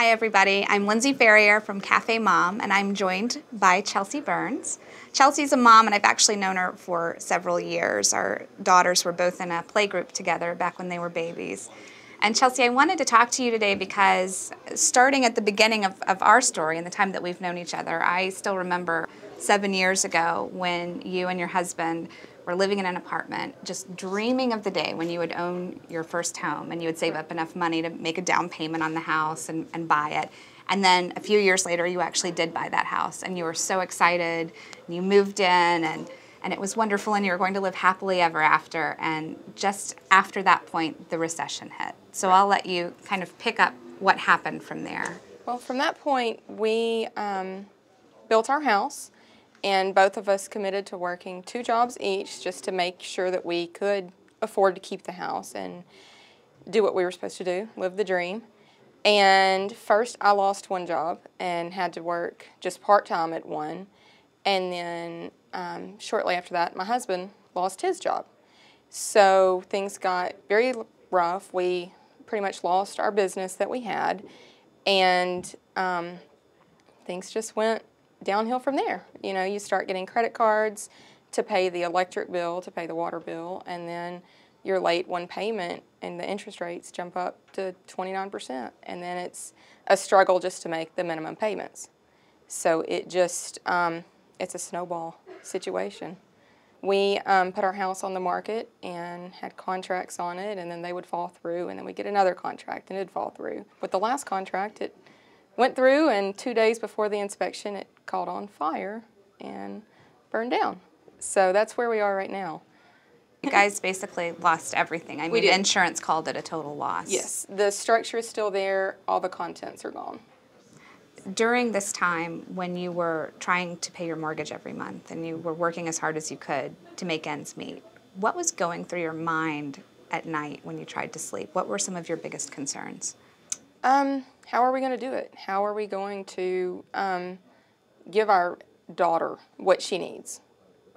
Hi everybody, I'm Lindsay Ferrier from CafeMom and I'm joined by Chelsea Burns. Chelsea's a mom and I've actually known her for several years. Our daughters were both in a play group together back when they were babies. And Chelsea, I wanted to talk to you today because starting at the beginning of our story and the time that we've known each other, I still remember 7 years ago when you and your husband were living in an apartment, just dreaming of the day when you would own your first home and you would save up enough money to make a down payment on the house and buy it. And then a few years later, you actually did buy that house and you were so excited and you moved in and it was wonderful and you were going to live happily ever after. And just after that point, the recession hit. So I'll let you kind of pick up what happened from there. Well, from that point, we built our house, and both of us committed to working 2 jobs each just to make sure that we could afford to keep the house and do what we were supposed to do, live the dream. And first, I lost one job and had to work just part-time at one. And then shortly after that, my husband lost his job. So things got very rough. We pretty much lost our business that we had, and things just went downhill from there. You know, you start getting credit cards to pay the electric bill, to pay the water bill, and then you're late one payment and the interest rates jump up to 29%, and then it's a struggle just to make the minimum payments. So it just, it's a snowball situation. We put our house on the market and had contracts on it, and then they would fall through, and then we'd get another contract and it'd fall through. With the last contract, it went through, and 2 days before the inspection, it caught on fire and burned down. So that's where we are right now. You guys basically lost everything. I mean, insurance called it a total loss. Yes, the structure is still there, all the contents are gone. During this time when you were trying to pay your mortgage every month and you were working as hard as you could to make ends meet, what was going through your mind at night when you tried to sleep? What were some of your biggest concerns? How are we going to do it? How are we going to give our daughter what she needs?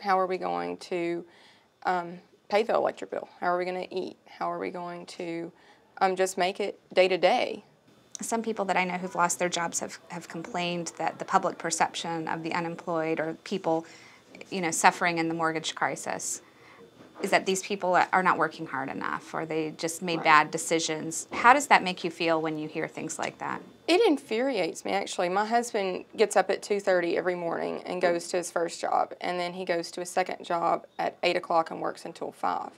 How are we going to pay the electric bill? How are we going to eat? How are we going to just make it day to day? Some people that I know who've lost their jobs have complained that the public perception of the unemployed or people, you know, suffering in the mortgage crisis is that these people are not working hard enough or they just made bad decisions. How does that make you feel when you hear things like that? It infuriates me, actually. My husband gets up at 2:30 every morning and goes to his first job, and then he goes to his second job at 8 o'clock and works until 5,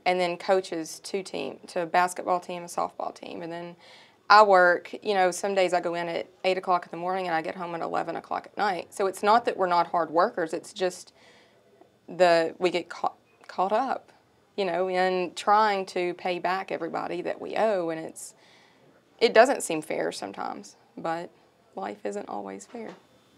and then coaches 2 teams, to a basketball team, a softball team, and then I work, you know, some days I go in at 8 o'clock in the morning and I get home at 11 o'clock at night. So it's not that we're not hard workers, it's just we get caught up, you know, in trying to pay back everybody that we owe, and it doesn't seem fair sometimes, but life isn't always fair.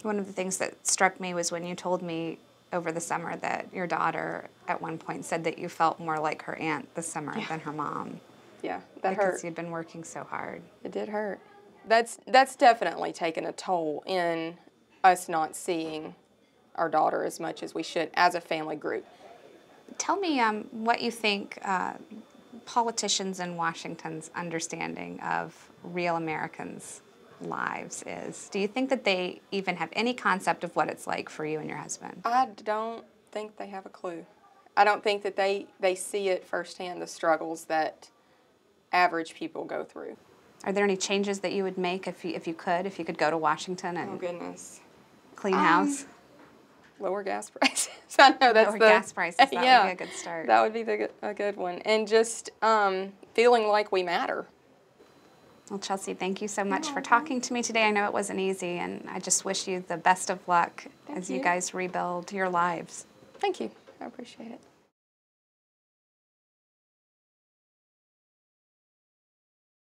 One of the things that struck me was when you told me over the summer that your daughter at one point said that you felt more like her aunt this summer than her mom. Yeah, that hurt. Because you'd been working so hard. It did hurt. That's definitely taken a toll in us not seeing our daughter as much as we should as a family group. Tell me what you think politicians in Washington's understanding of real Americans' lives is. Do you think that they even have any concept of what it's like for you and your husband? I don't think they have a clue. I don't think that they see it firsthand, the struggles that average people go through. Are there any changes that you would make if you could go to Washington and oh goodness, clean house? Lower gas prices. I know that's lower gas prices. That would be a good start. That would be a good one, and just feeling like we matter. Well, Chelsea, thank you so much for talking to me today. I know it wasn't easy, and I just wish you the best of luck as you guys rebuild your lives. Thank you. I appreciate it.